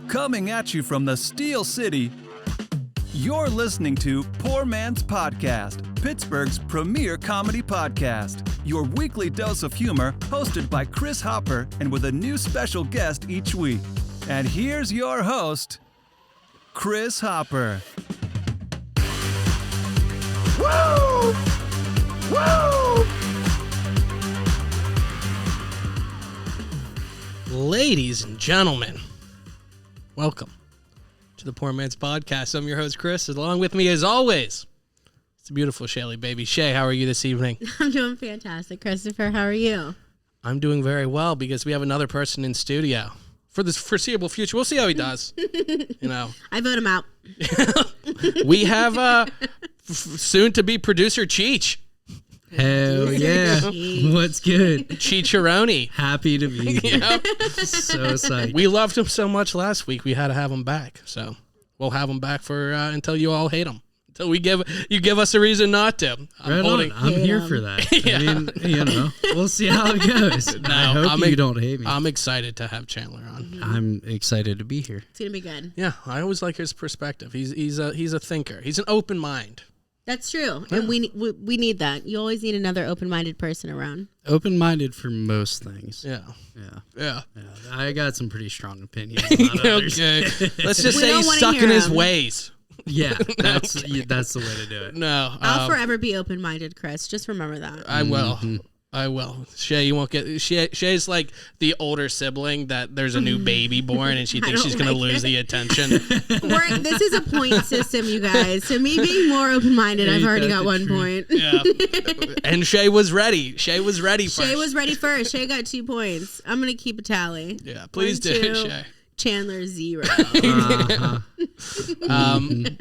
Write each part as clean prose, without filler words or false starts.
Coming at you from the Steel City, you're listening to Poor Man's Podcast, Pittsburgh's premier comedy podcast. Your weekly dose of humor, hosted by Chris Hopper and with a new special guest each week. And here's your host, Chris Hopper. Woo! Woo! Ladies and gentlemen, welcome to the Poor Man's Podcast. I'm your host, Chris. Along with me, as always, it's the beautiful Shaylee, baby. Shay, how are you this evening? I'm doing fantastic. Christopher, how are you? I'm doing very well because we have another person in studio for this foreseeable future. We'll see how he does. I vote him out. We have soon-to-be producer Cheech. Hell yeah. What's good? Cheecharoni. Happy to be here. Yep. So psyched. We loved him so much last week, we had to have him back. So we'll have him back for until you all hate him. Until you give us a reason not to. I'm here for that. Yeah. I mean, we'll see how it goes. No, I hope you don't hate me. I'm excited to have Chandler on. Mm-hmm. I'm excited to be here. It's going to be good. Yeah, I always like his perspective. He's a thinker. He's an open mind. That's true. Yeah. And we need that. You always need another open-minded person around. Open-minded for most things. Yeah. Yeah. I got some pretty strong opinions about others. Okay. Let's just say he's stuck in his ways. Yeah, that's the way to do it. No. I'll forever be open-minded, Chris. Just remember that. I will. I will. Shay, you won't get... Shay's like the older sibling that there's a new baby born and she thinks she's going to lose the attention. This is a point system, you guys. So me being more open-minded, I've already got 1 point. Yeah. And Shay was ready. Shay was ready first. Shay was ready first. Shay got 2 points. I'm going to keep a tally. Yeah, please 1, 2, do, Shay. Chandler 0.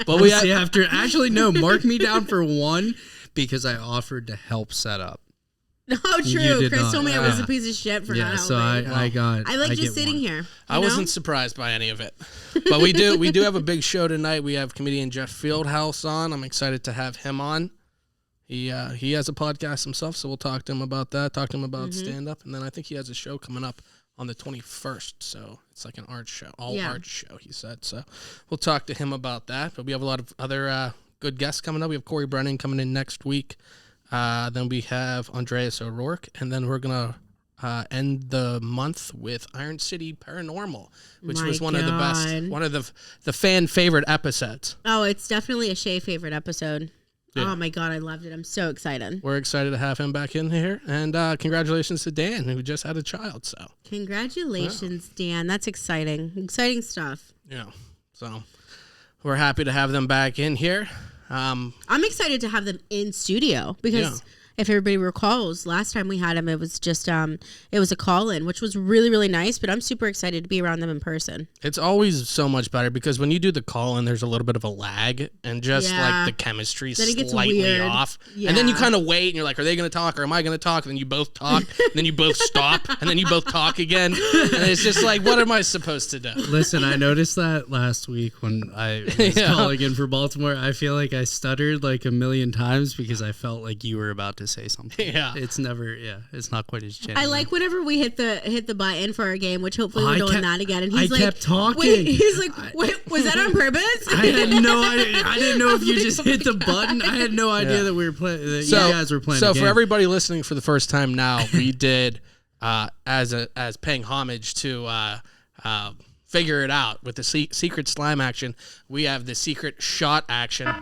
But we see after... Actually, no, mark me down for 1 because I offered to help set up. No, true. Chris not. told me I was a piece of shit for not helping. So I like just sitting here. I wasn't surprised by any of it. But we do have a big show tonight. We have comedian Jeff Fieldhouse on. I'm excited to have him on. He has a podcast himself, so we'll talk to him about that, talk to him about stand-up, and then I think he has a show coming up on the 21st, so it's like an art show, art show, he said. So we'll talk to him about that. But we have a lot of other good guests coming up. We have Corey Brennan coming in next week. Then we have Andreas O'Rourke, and then we're going to end the month with Iron City Paranormal, which was one of the best, one of the fan favorite episodes. Oh, it's definitely a Shay favorite episode. Yeah. Oh my God, I loved it. I'm so excited. We're excited to have him back in here, and congratulations to Dan, who just had a child. So congratulations, Dan. That's exciting. Exciting stuff. Yeah. So we're happy to have them back in here. I'm excited to have them in studio because if everybody recalls, last time we had them, it was just it was a call-in, which was really, really nice. But I'm super excited to be around them in person. It's always so much better because when you do the call-in, there's a little bit of a lag and just like the chemistry slightly off. Yeah. And then you kind of wait and you're like, are they going to talk or am I going to talk? And then you both talk, and then you both stop, and then you both talk again. And it's just like, what am I supposed to do? Listen, I noticed that last week when I was calling in for Baltimore. I feel like I stuttered like a million times because I felt like you were about to say something. Yeah. It's not quite as genuine. I like whenever we hit the button for our game, which hopefully we're doing that again. And he's kept talking. Wait, he's like, wait, was that on purpose? I had no idea. I didn't know if you just hit the button. I had no idea that we were playing. You guys were playing. So a game. for everybody listening for the first time now, we did as paying homage to figure it out with the secret slime action. We have the secret shot action.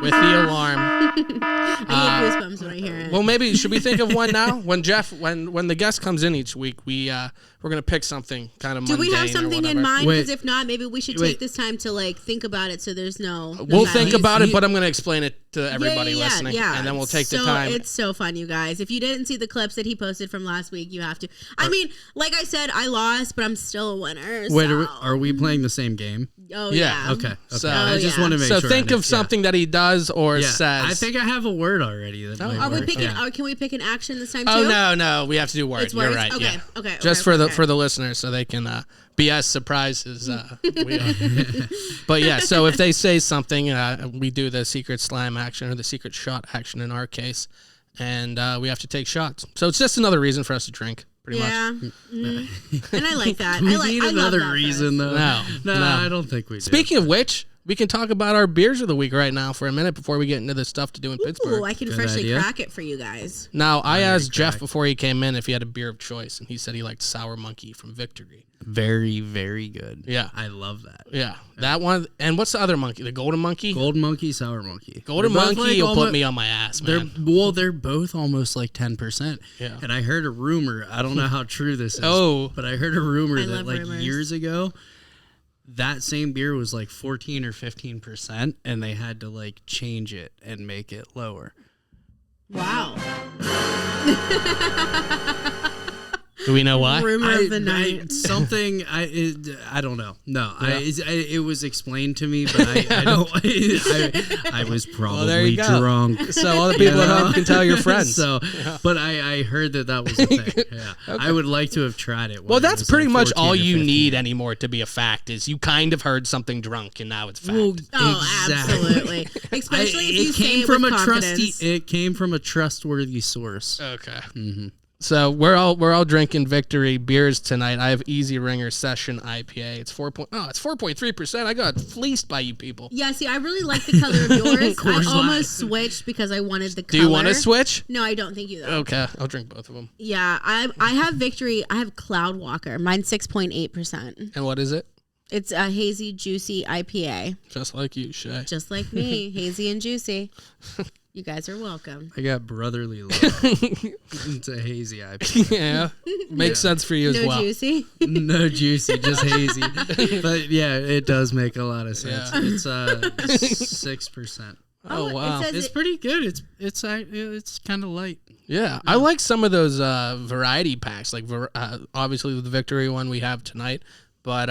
With the alarm. I get goosebumps when I hear it. Well, maybe should we think of one now? When the guest comes in each week, we're gonna pick something kind of mundane. Do we have something in mind? Wait. Because if not, maybe we should take this time to like think about it. So there's no. We'll think about it, but I'm gonna explain it to everybody listening, yeah. and then we'll take the time. It's so fun, you guys. If you didn't see the clips that he posted from last week, you have to. I mean, like I said, I lost, but I'm still a winner. Wait, so. are we playing the same game? Oh Yeah. yeah. Okay. So- I just want to make So sure. think of something that he does or says. I think I have a word already. That might Are we work. picking? Can we pick an action this time too? Oh no, we have to do words. It's You're words? right. Okay, yeah. okay. Just for the listeners, so they can be as surprised as we are. But yeah, so if they say something, we do the secret slime action or the secret shot action in our case, and we have to take shots. So it's just another reason for us to drink. pretty much. And I like that. We I need love another that reason, though. No, I don't think we do. Speaking of which, we can talk about our beers of the week right now for a minute before we get into the stuff to do in Pittsburgh. Ooh, I can Good freshly idea. crack it for you guys. Now, I asked Jeff before he came in if he had a beer of choice, and he said he liked Sour Monkey from Victory. Very, very good. Yeah. I love that. Yeah, that one. And what's the other monkey? The Golden Monkey? Golden Monkey, Sour Monkey. Golden They're both Monkey, like you'll put almo- me on my ass, man. They're both almost like 10%. Yeah. And I heard a rumor. I don't know how true this is. Oh. But I heard a rumor I that love like rumors. years ago, that same beer was like 14 or 15%, and they had to like change it and make it lower. Wow. Do we know why? Rumor of the night. I don't know. No, it was explained to me, but I don't. I was there probably you go. drunk. So all the people at home can tell your friends. So, but I heard that was a thing. Yeah, I would like to have tried it. Well, that's pretty much all 14 or you 15. need anymore to be a fact is you kind of heard something drunk and now it's fact. Well, Oh, exactly. absolutely. Especially if you say it from with a confidence. It came from a trustworthy source. Okay. Mm-hmm. So we're all drinking Victory beers tonight. I have Easy Ringer Session IPA. It's 4.3%. I got fleeced by you people. Yeah, see, I really like the color of yours. I Coors Light. almost switched because I wanted the color. Do you want to switch? No, I don't think you though. Okay, I'll drink both of them. Yeah, I have Victory. I have Cloud Walker. Mine's 6.8%. And what is it? It's a hazy, juicy IPA. Just like you, Shay. Just like me, hazy and juicy. You guys are welcome. I got brotherly love. It's a hazy IPA. Yeah, makes sense for you as No well. juicy. No juicy, just hazy. But yeah, it does make a lot of sense. Yeah. It's 6%. Oh wow, It says It's pretty good. It's kind of light. yeah. I like some of those variety packs, like obviously the Victory one we have tonight, but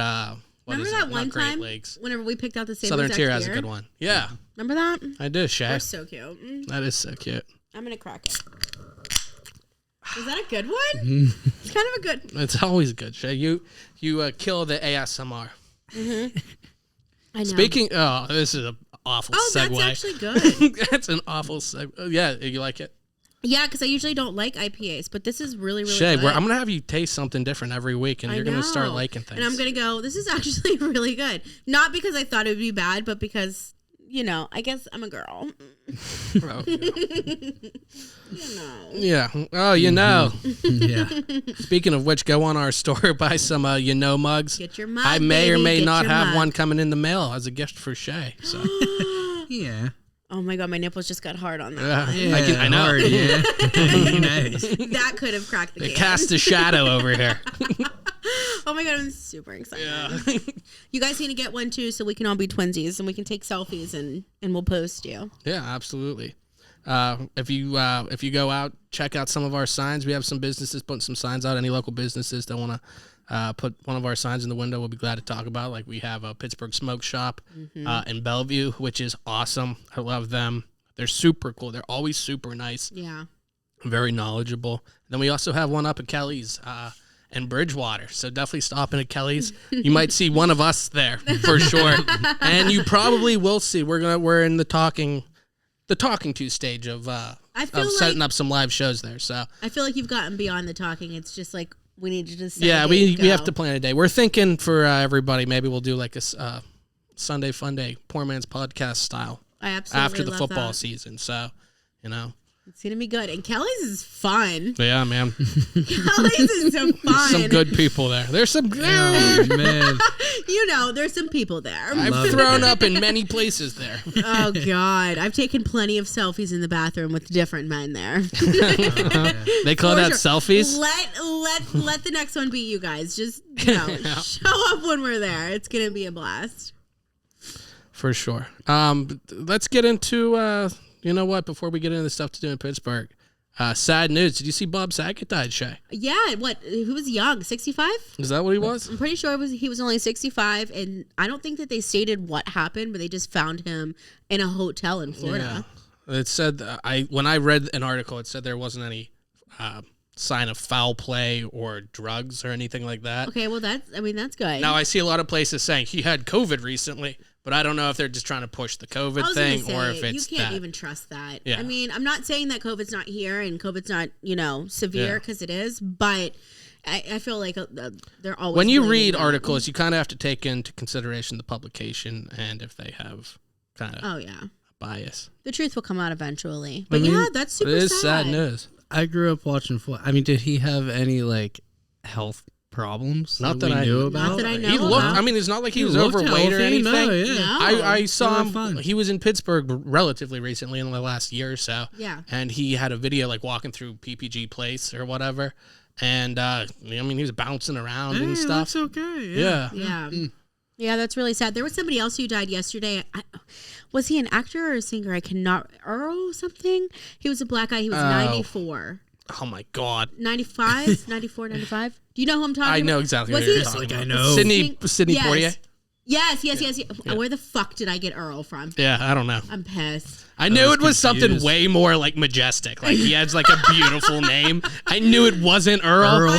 what Remember is that it? one Not Great time Lakes. whenever we picked out the same Southern exact Tier has a beer? good one. Yeah, Remember that? I do, Shay. They're so cute. That is so cute. I'm gonna crack it. Is that a good one? It's kind of a good. It's always good, Shay. You kill the ASMR. I know. Speaking, this is an awful segue. That's actually good. That's an awful segue. Oh, yeah, you like it? Yeah, because I usually don't like IPAs, but this is really, really Shay, good. I'm going to have you taste something different every week, and you're going to start know. liking things. And I'm going to go, this is actually really good. Not because I thought it would be bad, but because, I guess I'm a girl. Oh, yeah. You know. Yeah. Oh, you know. Yeah. Speaking of which, go on our store, buy some mugs. Get your mug, I may or baby, may get not your have mug. one coming in the mail as a gift for Shay. So Yeah. Oh my God, my nipples just got hard on that. yeah, Yeah, I know. hard, yeah. Nice. That could have cracked the It can. cast a shadow over here. Oh my God, I'm super excited. Yeah. You guys need to get one too so we can all be twinsies and we can take selfies and we'll post you. Yeah, absolutely. If you go out, check out some of our signs. We have some businesses putting some signs out. Any local businesses that want to put one of our signs in the window, we'll be glad to talk about. Like we have a Pittsburgh Smoke Shop in Bellevue, which is awesome. I love them. They're super cool. They're always super nice, Yeah. very knowledgeable. Then we also have one up at Kelly's in Bridgewater. So definitely stop in at Kelly's. You might see one of us there for sure, and you probably will see. We're in the talking to stage of setting up some live shows there. So I feel like you've gotten beyond the talking. It's just like we need to just we have to plan a day. We're thinking for everybody, maybe we'll do like a Sunday Fun Day, Poor Man's Podcast style I absolutely after the love football that. season. So It's gonna be good. And Kelly's is fun. yeah, man, Kelly's is so fun. some good people there. There's some. Oh, man. There's some people there. I've thrown up in many places there. Oh God, I've taken plenty of selfies in the bathroom with different men there. They call For that sure. selfies. Let the next one be you guys. Just show up when we're there. It's gonna be a blast. For sure. Let's get into, you know what, before we get into the stuff to do in Pittsburgh. Sad news. Did you see Bob Saget died, Shay? Yeah, what? Who was young? 65? Is that what he was? I'm pretty sure he was only 65, and I don't think that they stated what happened, but they just found him in a hotel in Florida. Yeah. It said, when I read an article, it said there wasn't any sign of foul play or drugs or anything like that. Okay, well that's good. Now, I see a lot of places saying he had COVID recently, but I don't know if they're just trying to push the COVID I was thing gonna say, or if it's you can't that. even trust that. Yeah. I mean, I'm not saying that COVID's not here and COVID's not, severe because it is, but I feel like they're always when you blaming read them. articles, you kind of have to take into consideration the publication and if they have kind of Oh yeah, bias. the truth will come out eventually. But yeah, that's super It is sad news. I grew up watching football. I mean, did he have any like health problems? Not that we I knew knew about. Not that I know He looked. about. I mean, it's not like he was looked overweight or healthy. anything. No, yeah. No. I saw They were him. fun. He was in Pittsburgh relatively recently in the last year or so. Yeah. And he had a video like walking through PPG Place or whatever. And I mean, he was bouncing around and stuff. That's okay. Yeah. Yeah. Yeah, that's really sad. There was somebody else who died yesterday. Was he an actor or a singer? I cannot. Earl something? He was a black guy. He was 94. Oh my God. 95? 94, 95? Do you know who I'm talking about? I know exactly Was what you're he- talking Like, about. I know. Sidney Yes. Poitier. Yes. Where the fuck did I get Earl from? Yeah, I don't know. I'm pissed. I knew was it was something confused. way more like majestic. Like he has like a beautiful name. I knew it wasn't Earl.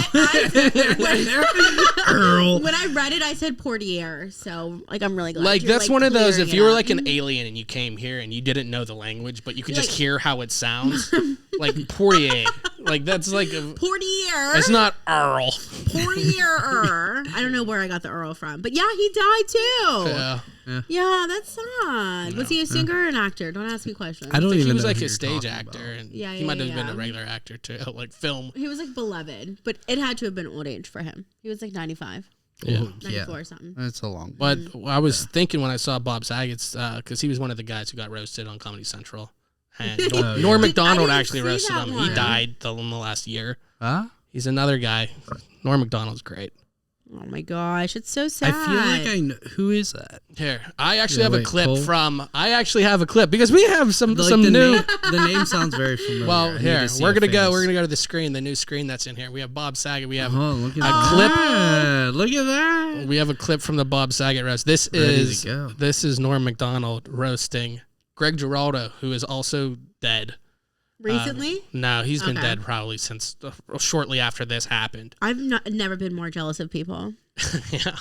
Earl. When I read it, I said Portier. So, like, I'm really glad. Like you're, that's one of those. clearing If it you were up. like an alien and you came here and you didn't know the language, but you could You're just like- hear how it sounds, like Portier. Like that's like Portier. it's not Earl. Portier. I don't know where I got the Earl from, but yeah, he died too. Yeah. Yeah, that's sad. Was he a singer or an actor? Don't ask me questions. I don't even He was know like who a you're stage talking actor, about. and Yeah, he might have yeah, been yeah. a regular actor too, like film. He was like beloved, but it had to have been old age for him. He was like 95, Yeah. 94 or something. That's a long. But I was thinking when I saw Bob Saget's, because he was one of the guys who got roasted on Comedy Central, and Norm I Macdonald didn't actually see roasted that him. one. He died in the last year. Huh? He's another guy. Norm Macdonald's great. Oh my gosh, it's so sad. I feel like I know. Who is that? Here, I actually Yeah, have a wait, clip Cole? from. I actually have a clip because we have some Like some the new. Name, the name sounds very familiar. Well, I need here to see we're a gonna go. face. We're gonna go to the screen, the new screen that's in here. We have Bob Saget. We have Oh, look at a clip. that. Look at that. We have a clip from the Bob Saget roast. This Ready to is go. Norm Macdonald roasting Greg Giraldo, who is also dead. Recently, No, he's been Okay. dead probably since shortly after this happened. I've never been more jealous of people. Yeah,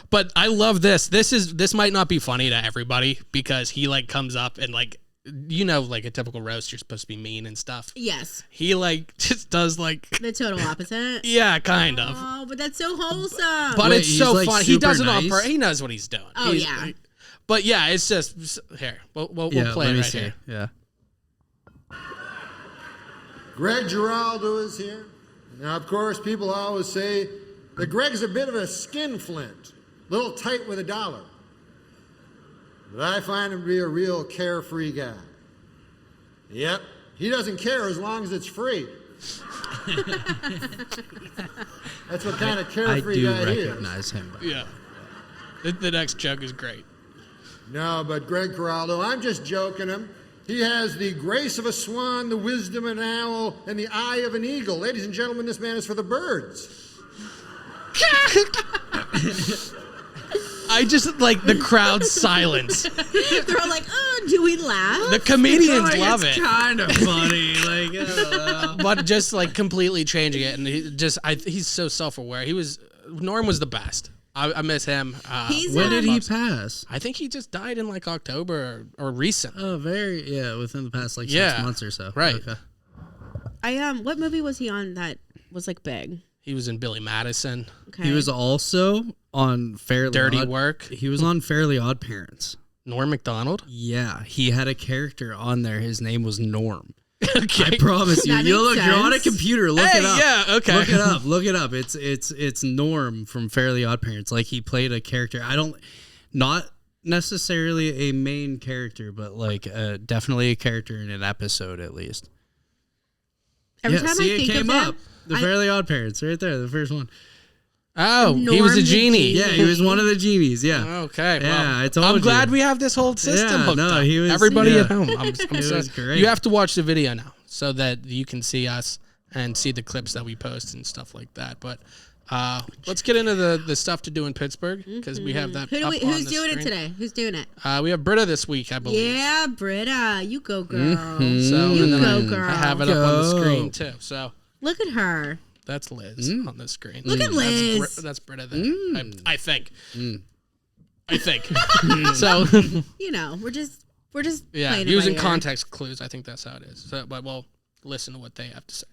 but I love this. This might not be funny to everybody because he like comes up and like like a typical roast, you're supposed to be mean and stuff. Yes, He like just does like the total opposite. yeah, kind of. Oh, but that's so wholesome. But Wait, it's he's, so like, fun. He super does it on nice? purpose. He knows what he's doing. Oh, He's- yeah. But yeah, it's just here. We'll Yeah, play let it me right see. here. Yeah. Greg Giraldo is here. Now, of course, people always say that Greg's a bit of a skinflint, a little tight with a dollar. But I find him to be a real carefree guy. Yep, he doesn't care as long as it's free. That's what kind of I carefree do guy he is. recognize him. Yeah. The next joke is great. No, but Greg Giraldo, I'm just joking him. He has the grace of a swan, the wisdom of an owl, and the eye of an eagle. Ladies and gentlemen, this man is for the birds. I just like the crowd's silence. They're all like, "Oh, do we laugh?" The comedians love it. Kind of funny. Like, I don't know. But just like completely changing it, and he's so self-aware. Norm was the best. I miss him. He's When did he Bob's- pass? I think he just died in like October or recent. Oh, within the past like 6 Yeah, months or so. right. Okay. What movie was he on that was like big? He was in Billy Madison, Okay. He was also on Fairly Dirty Odd. Work. He was on Fairly Odd Parents. Norm Macdonald. Yeah, he had a character on there. His name was Norm. Okay. I promise you. That You makes look. You're on a sense. computer. Look Hey, it up. yeah, okay. Look it up. Look it up. It's Norm from Fairly Odd Parents. Like he played a character. Not necessarily a main character, but like definitely a character in an episode at least. Every yeah, time see, I it think came of up. him, The Fairly Odd Parents, right there, the first one. Oh, he Norm was a the genie. Yeah, he was one of the genies. Yeah. Okay. Yeah, Well, I told I'm you. glad we have this whole system Yeah, hooked no, up. he was- Everybody yeah. at home. I'm It so, was great. You have to watch the video now so that you can see us and see the clips that we post and stuff like that. But let's get into the stuff to do in Pittsburgh because we have that. Who's on the doing it screen. today? Who's doing it? We have Britta this week, I believe. Yeah, Britta, you go, girl. So You and then go, I girl. have it up on the Go. screen too. So Look at her. that's Liz on the screen. Look at Liz. That's Britta there. I think. I think. So You know, we're just yeah, playing it using by ear. context clues. I think that's how it is. So, but we'll listen to what they have to say.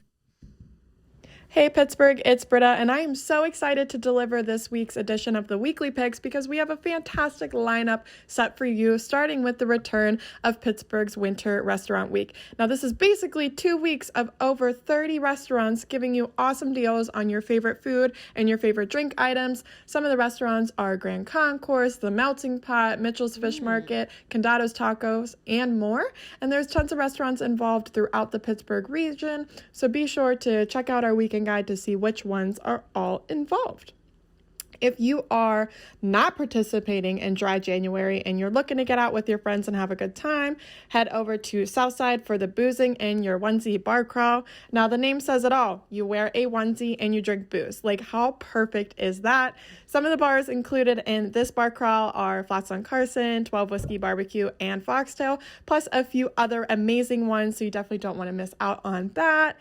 Hey Pittsburgh, it's Britta, and I am so excited to deliver this week's edition of the Weekly Picks because we have a fantastic lineup set for you, starting with the return of Pittsburgh's Winter Restaurant Week. Now, this is basically 2 weeks of over 30 restaurants giving you awesome deals on your favorite food and your favorite drink items. Some of the restaurants are Grand Concourse, The Melting Pot, Mitchell's Fish Market, Condado's Tacos, and more. And there's tons of restaurants involved throughout the Pittsburgh region, so be sure to check out our weekend guide to see which ones are all involved. If you are not participating in Dry January and you're looking to get out with your friends and have a good time, head over to Southside for the boozing in your onesie bar crawl. Now, the name says it all. You wear a onesie and you drink booze. Like, how perfect is that? Some of the bars included in this bar crawl are Flats on Carson, 12 Whiskey Barbecue, and Foxtail, plus a few other amazing ones, so you definitely don't want to miss out on that.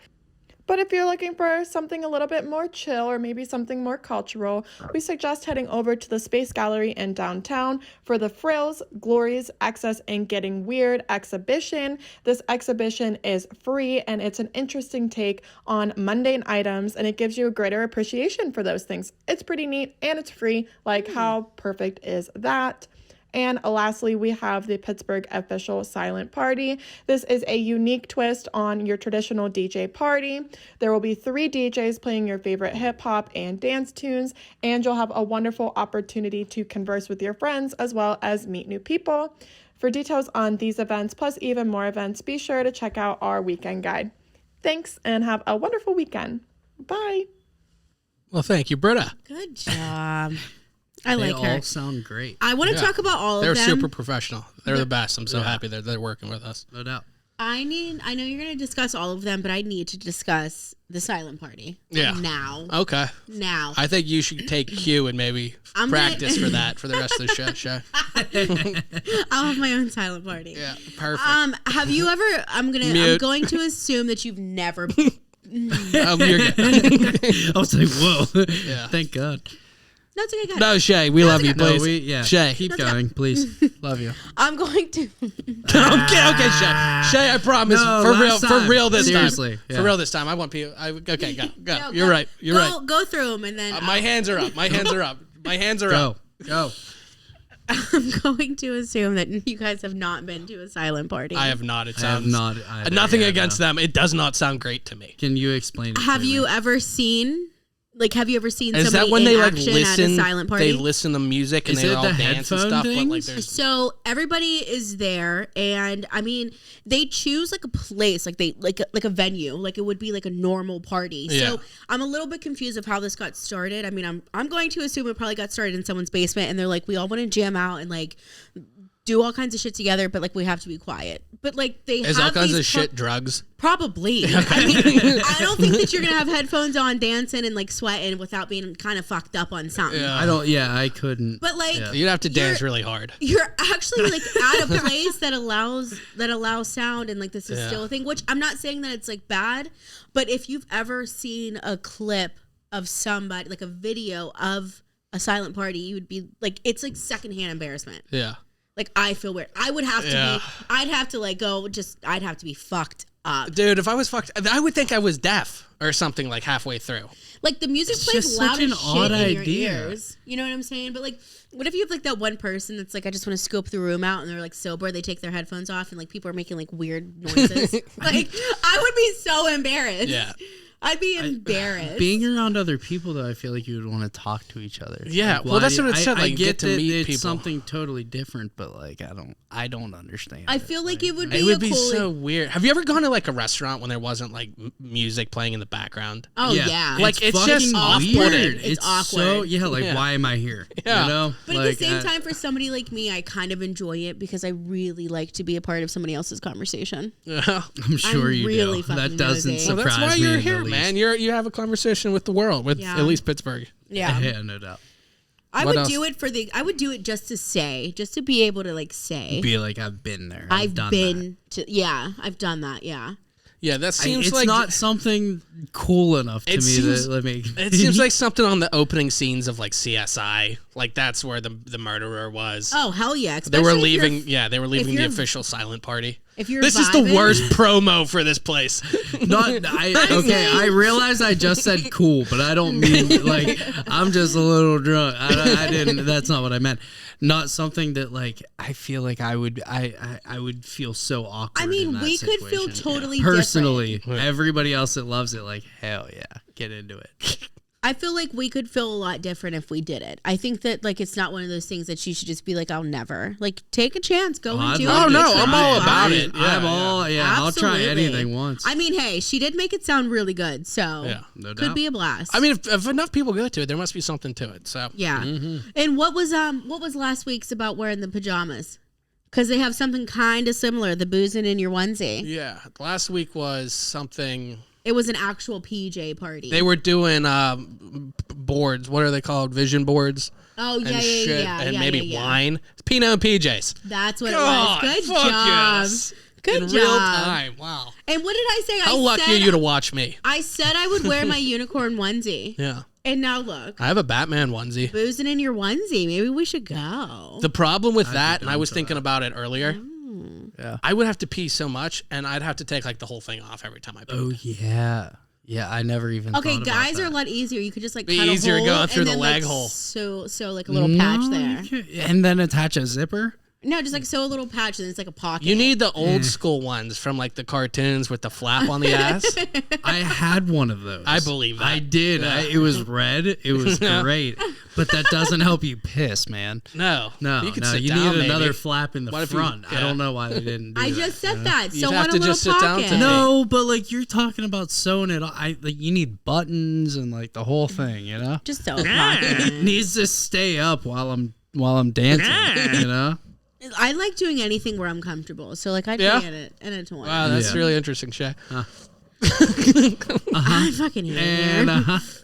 But if you're looking for something a little bit more chill or maybe something more cultural, we suggest heading over to the Space Gallery in downtown for the Frills, Glories, Excess, and Getting Weird exhibition. This exhibition is free and it's an interesting take on mundane items, and it gives you a greater appreciation for those things. It's pretty neat and it's free. Like, how perfect is that? And lastly, we have the Pittsburgh Official Silent Party. This is a unique twist on your traditional DJ party. There will be 3 DJs playing your favorite hip hop and dance tunes, and you'll have a wonderful opportunity to converse with your friends as well as meet new people. For details on these events, plus even more events, be sure to check out our weekend guide. Thanks, and have a wonderful weekend. Bye. Well, thank you, Britta. Good job. I like her. They all sound great. I want to talk about all of them. They're super professional. They're the best. I'm so happy they're working with us. No doubt. I know you're going to discuss all of them, but I need to discuss the silent party. Yeah. Now. Okay. Now. I think you should take cue and maybe practice for that for the rest of the show. I'll have my own silent party. Yeah. Perfect. Have you ever? I'm going to assume that you've never. You're good. I was like, whoa. Yeah. Thank God. No, it's okay. No, Shay, we love you, please. Shay, keep going, please. Love you. I'm going to. Okay, Shay. Shay, I promise. No, for real this Seriously, time. yeah. For real this time. I want people. Okay, go. No, You're right. You're right. Go through them and then. My hands are up. My hands are up. My hands are up. Go. I'm going to assume that you guys have not been to a silent party. I have not. It I have sounds not either. nothing against them. It does not sound great to me. Can you explain it? Have you ever seen? Have you ever seen Is somebody that when in they action listen? at a silent party? They listen to music and Is they it all the dance and headphone stuff. But like, things? there's So everybody is there, and I mean, they choose like a place, like a venue, like it would be like a normal party. Yeah. So I'm a little bit confused of how this got started. I mean, I'm going to assume it probably got started in someone's basement, and they're like, we all want to jam out and like do all kinds of shit together, but like we have to be quiet. But like they is have all kinds these of shit drugs. Probably. I mean, I don't think that you're gonna have headphones on, dancing and like sweating without being kind of fucked up on something. Yeah. I don't. Yeah, I couldn't. But like, You'd have to dance really hard. You're actually like at a place that allows sound, and like this is still a thing. Which I'm not saying that it's like bad, but if you've ever seen a clip of somebody, like a video of a silent party, you would be like, it's like secondhand embarrassment. Yeah. Like, I feel weird. I would have to be, I'd have to like go, I'd have to be fucked up. Dude, if I was fucked, I would think I was deaf or something like halfway through. Like, the music It's plays just loud such as an shit odd in your idea. ears. You know what I'm saying? But like, what if you have like that one person that's like, I just want to scope the room out, and they're like sober, they take their headphones off, and like people are making like weird noises. Like, I would be so embarrassed. Yeah. I'd be embarrassed. Being around other people, though, I feel like you would want to talk to each other. Yeah, Like, well, that's why- what it said. I Like, get get to that meet it's people. something totally different, but like I don't understand. I feel like it would be It would a be cool. so weird. Have you ever gone to like a restaurant when there wasn't like music playing in the background? Oh yeah. Like, it's fucking just off-putting. weird. It's so awkward. like Yeah. why am I here? Yeah. You know, But like, at the same time, for somebody like me, I kind of enjoy it because I really like to be a part of somebody else's conversation. Well, I'm sure I'm you really do. fucking That doesn't nosy. surprise that's why me you're in the here, least. man. You have a conversation with the world, with Yeah. at least Pittsburgh. Yeah. Yeah, no doubt. I What would else? do it I would do it just to say, just to be able to like say, Be like I've been there. I've done been to, I've done that. Yeah. Yeah, that that. seems It's like not something cool enough to It me seems- that let me. It seems like something on the opening scenes of like CSI. Like that's where the murderer was. Oh hell yeah! They were Especially if leaving. you're- They were leaving the you're- official silent party. If you're This is the vibing- worst promo for this place. I realize I just said cool, but I don't mean like I'm just a little drunk. I didn't. That's not what I meant. Not something that like I feel like I would feel so awkward. I mean, in that we could feel situation. totally personally. different. Everybody else that loves it, like hell yeah, get into it. I feel like we could feel a lot different if we did it. I think that like it's not one of those things that you should just be like, I'll never. Like take a chance, go and do it. Oh, no, It's I'm all fine. about it. Yeah, I'm all I'll try Absolutely. anything once. I mean, hey, she did make it sound really good, so Yeah, no could doubt. be a blast. I mean, if enough people go to it, there must be something to it. So yeah. And what was last week's about wearing the pajamas? Because they have something kind of similar, the boozing in your onesie. yeah, last week was something. It was an actual PJ party. They were doing boards. What are they called? Vision boards. oh yeah, And yeah, shit, yeah, and yeah, maybe yeah, yeah. wine. It's Pinot and PJs. That's what God, it was. Good fuck job. yes. Good in job. real time. Wow. And what did I say? How I lucky said, are you to watch me? I said I would wear my unicorn onesie. Yeah. And now look. I have a Batman onesie. Boozing in your onesie. Maybe we should go. The problem with that, and I was thinking about it earlier, Yeah. I would have to pee so much, and I'd have to take like the whole thing off every time I pee. Oh yeah, yeah. I never even. Okay, thought about guys are a that. lot easier. You could just like Be cut a easier hole going through and the then, leg like, hole. So like a little patch there. And then attach a zipper. No, just like sew a little patch and it's like a pocket. You need the old school ones from like the cartoons with the flap on the ass. I had one of those. I believe that. I did. Yeah. It was red. It was great. But that doesn't help you piss, man. No, No, you could no. sit You down, need another maybe. flap in the What if you- front. I yeah. don't know why they didn't do I that, just said you know? that. You'd Sew have on a to little just sit down pocket. to- No, but like you're talking about sewing it. Like you need buttons and like the whole thing. You know, Just sew a pocket. it needs to stay up while I'm dancing. You know. I like doing anything where I'm comfortable. So like I'd Yeah? be in it to win. Wow, that's Yeah. really interesting, Shay. I fucking hate And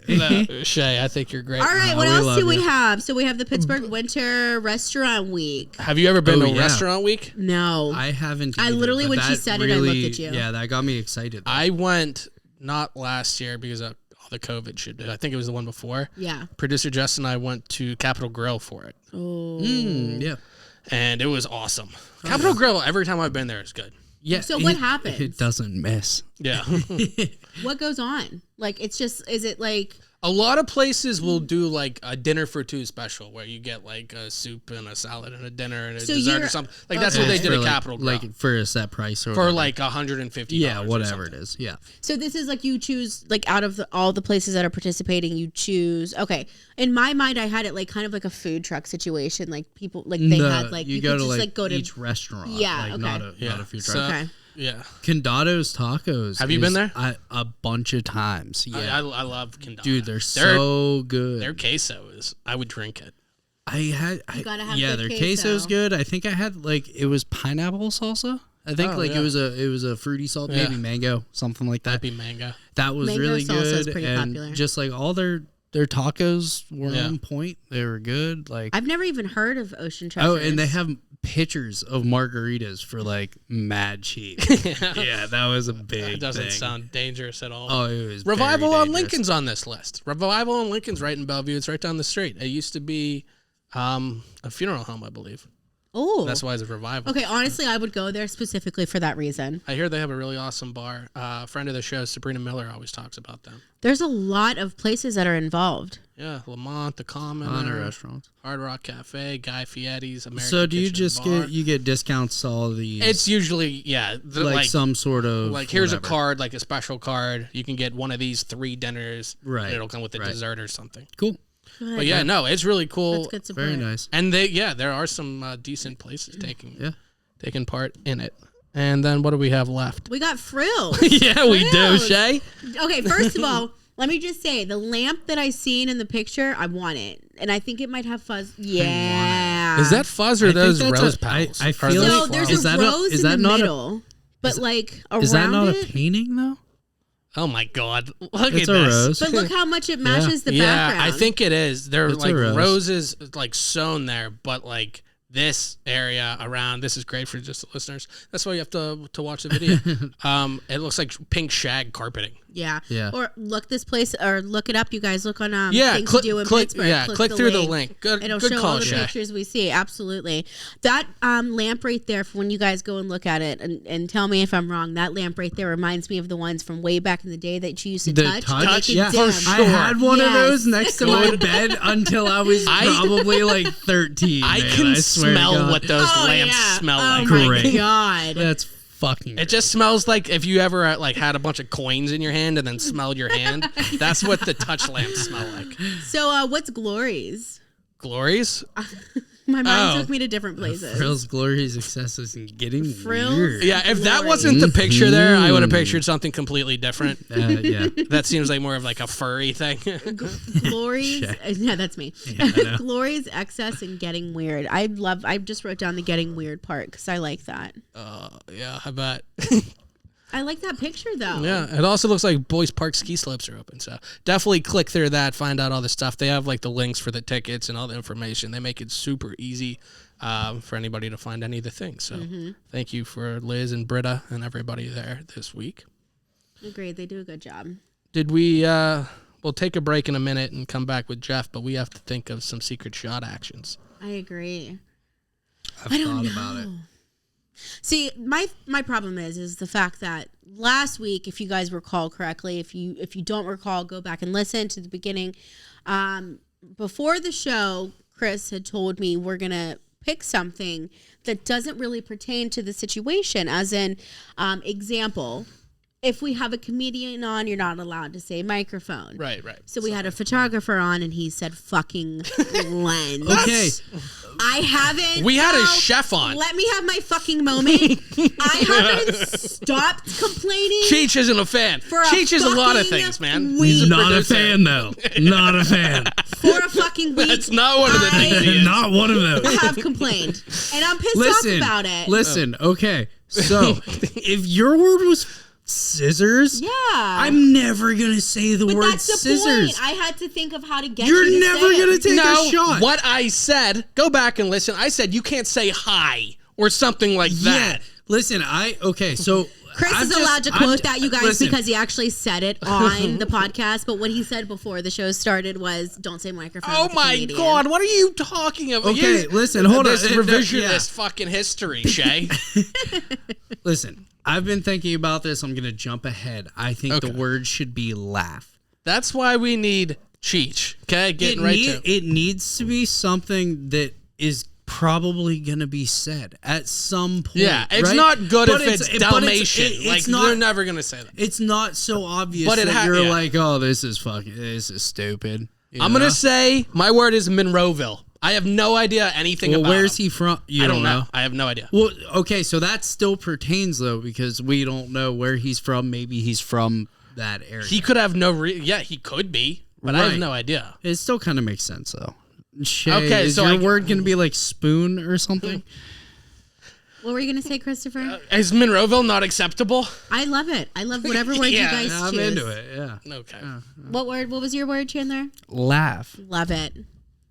it. No, Shay, I think you're great. All right, what we else love do we you. have? So we have the Pittsburgh Winter Restaurant Week. Have you ever been Oh, to yeah. Restaurant Week? No. I haven't. I either, literally, but when she that said it, I looked at you. Yeah, that got me excited. I went not last year because of all the COVID shit. I think it was the one before. Yeah. Producer Justin and I went to Capitol Grill for it, Oh. Yeah. and it was awesome. Capitol Grill, every time I've been there, is good. Yeah. So what happens? It doesn't miss. Yeah. What goes on? Like, it's just, is it like, A lot of places will do like a dinner for two special where you get like a soup and a salad and a dinner and a So dessert you're- or something. Like that's what they did For at like- Capitol Grill. like for a set price or for whatever. like $150. yeah, or whatever it something. is. Yeah. so this is like you choose, like out of all the places that are participating, you choose, okay. In my mind, I had it like kind of like a food truck situation. Like people, like they No, had like, you you go could to just like, like go to, each restaurant. Yeah, like, okay. not a Yeah. food So- truck. okay. Yeah. Condato's Tacos. Have you been there? A bunch of times. Yeah. I love Condado. Dude, they're so good. Their queso is, I would drink it. I gotta have yeah, good their queso. queso's good. I think I had like it was pineapple salsa. I think Oh, like yeah. it was a fruity salt, Yeah. maybe mango, something like that. That'd be mango. That was Mango really salsa is good, pretty and popular. just like all their tacos were Yeah. on point. They were good. Like I've never even heard of Ocean Treasures. oh, and they have pictures of margaritas for like mad cheap. Yeah, that was a big. It doesn't thing. sound dangerous at all. Oh, it was Revival very on dangerous. Lincoln's on this list. Revival on Lincoln's right in Bellevue. It's right down the street. It used to be a funeral home, I believe. Oh. That's why it's a revival. Okay, honestly, I would go there specifically for that reason. I hear they have a really awesome bar. A friend of the show, Sabrina Miller, always talks about them. There's a lot of places that are involved. Yeah, Lamont, the Common, Honor restaurants. Hard Rock Cafe, Guy Fieri's, American So do you Kitchen just Bar. get discounts to all these? It's usually like some sort of like here's a whatever. card, like a special card. You can get one of these 3 dinners. Right, And it'll come with a right. dessert or something. Cool. Good. But yeah, no, it's really cool. That's good support. Very nice. And there are some decent places Yeah. taking part in it. And then what do we have left? We got frills. Yeah, we do, Frills. Shay. Okay, first of all, let me just say the lamp that I seen in the picture, I want it, and I think it might have fuzz. Yeah, Is that fuzz or I think those that's rose a- petals? I Are feel those no? like- There's flowers? Is a that a- rose is in that the not a- middle, but like around Is that not it. a painting though? Oh my God! Look It's at a this. rose. But look how much it matches the Yeah, background. I think it is. They're It's a like rose. roses, like sewn there, but like this area around. This is great for just the listeners. That's why you have to watch the video. It looks like pink shag carpeting. Yeah. Yeah. Or look this place, or look it up. You guys look on things click, to do in click, Pittsburgh. yeah, click through the link. Good, It'll good show call, all the Shay. pictures we see. Absolutely. That lamp right there, for when you guys go and look at it, and tell me if I'm wrong. That lamp right there reminds me of the ones from way back in the day that you used to touch. touch? Yeah, For I sure. had one of Yes. those next to my bed until I was probably like 13. I man, can swear to smell God. what those lamps smell like. Oh my Great. God. That's fucking. It just smells like if you ever like had a bunch of coins in your hand and then smelled your hand. That's what the touch lamps smell like. So what's Glories? Glories? My mind Oh. took me to different places. Frills, glories, excesses, and getting Frills? weird. Yeah, if that Glories. wasn't the picture there, I would have pictured something completely different. Yeah. That seems like more of like a furry thing. Glories. Yeah, that's me. I know. Glories, excess, and getting weird. I just wrote down the getting weird part because I like that. Yeah, I bet. I like that picture though. Yeah, it also looks like Boys Park ski slopes are open. So definitely click through that, find out all the stuff. They have like the links for the tickets and all the information. They make it super easy for anybody to find any of the things. So thank you for Liz and Britta and everybody there this week. Agreed. They do a good job. Did we, we'll take a break in a minute and come back with Jeff, but we have to think of some secret shot actions. I agree. I've thought about it. See, my problem is the fact that last week, if you guys recall correctly, if you don't recall, go back and listen to the beginning. Before the show, Chris had told me we're gonna pick something that doesn't really pertain to the situation. As in, example, if we have a comedian on, you're not allowed to say microphone. Right. So we had a photographer on, and he said fucking lens. Okay. I haven't. We had a no, chef on. Let me have my fucking moment. I haven't stopped complaining. Cheech isn't a fan. For a Cheech is a lot of fucking things, man. week. He's a Not a producer. fan, though. Not a fan. For a fucking week. That's not one of the things he is. Not one of those. I have complained. And I'm pissed off about it. Listen, okay. So, if your word was scissors, Yeah. I'm never going to say the but word that's the scissors. point. I had to think of how to get You're you to never say going to it. take a shot. What I said, go back and listen. I said you can't say hi or something like that. Yeah. Listen, so Chris I've is allowed to just- quote I'm- that, you guys, listen, because he actually said it on the podcast. But what he said before the show started was, "Don't say microphone." Oh with a my comedian." God, what are you talking about? Okay, listen, hold on. This revisionist Yeah. fucking history, Shay. Listen, I've been thinking about this. I'm going to jump ahead. I think the word should be laugh. That's why we need Cheech. Okay, getting to it. It needs to be something that is probably going to be said at some point. Yeah, it's right? not good But if it's but Dalmatian. it's They're never gonna say that. It's not so obvious But it that ha- you're yeah. like, oh, this is stupid. You I'm know? gonna say my word is Monroeville. I have no idea anything Well, about where's him. he from? You I don't know. I have no idea. Well, okay, so that still pertains though, because we don't know where he's from. Maybe he's from that area. He could have no. Yeah, he could be, but I have Right. no idea. It still kind of makes sense though. Shay, Okay, is so your I- word gonna be like spoon or something? What were you gonna say, Christopher? Is Monroeville not acceptable? I love it. I love whatever word Yeah, you guys Yeah, I'm choose. into it. Yeah, Okay. What was your word, Chandler? laugh. Love it.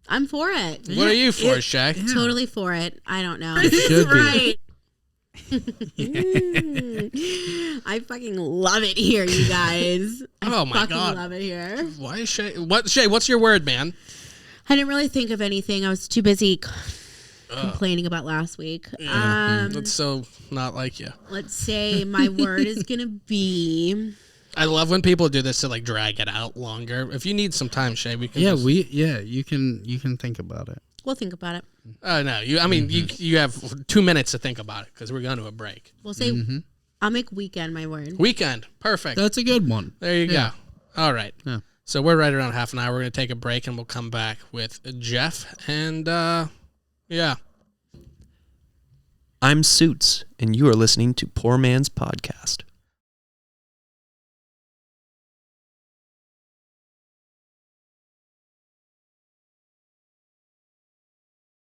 I'm for it. What are you for, Shay? Totally for it. I don't know. Should be. I fucking love it here, you guys. Oh my fucking God. love it here. Why is Shay? What Shay? What's your word, man? I didn't really think of anything. I was too busy complaining about last week. That's so not like you. Let's say my word is gonna be. I love when people do this to like drag it out longer. If you need some time, Shay, we can. Yeah, just- you can think about it. We'll think about it. No, you. I mean, you have 2 minutes to think about it because we're going to a break. We'll say. I'll make weekend my word. Weekend, perfect. That's a good one. There you Yeah. go. All right. Yeah. So we're right around half an hour. We're going to take a break and we'll come back with Jeff. And yeah. I'm Suits, and you are listening to Poor Man's Podcast.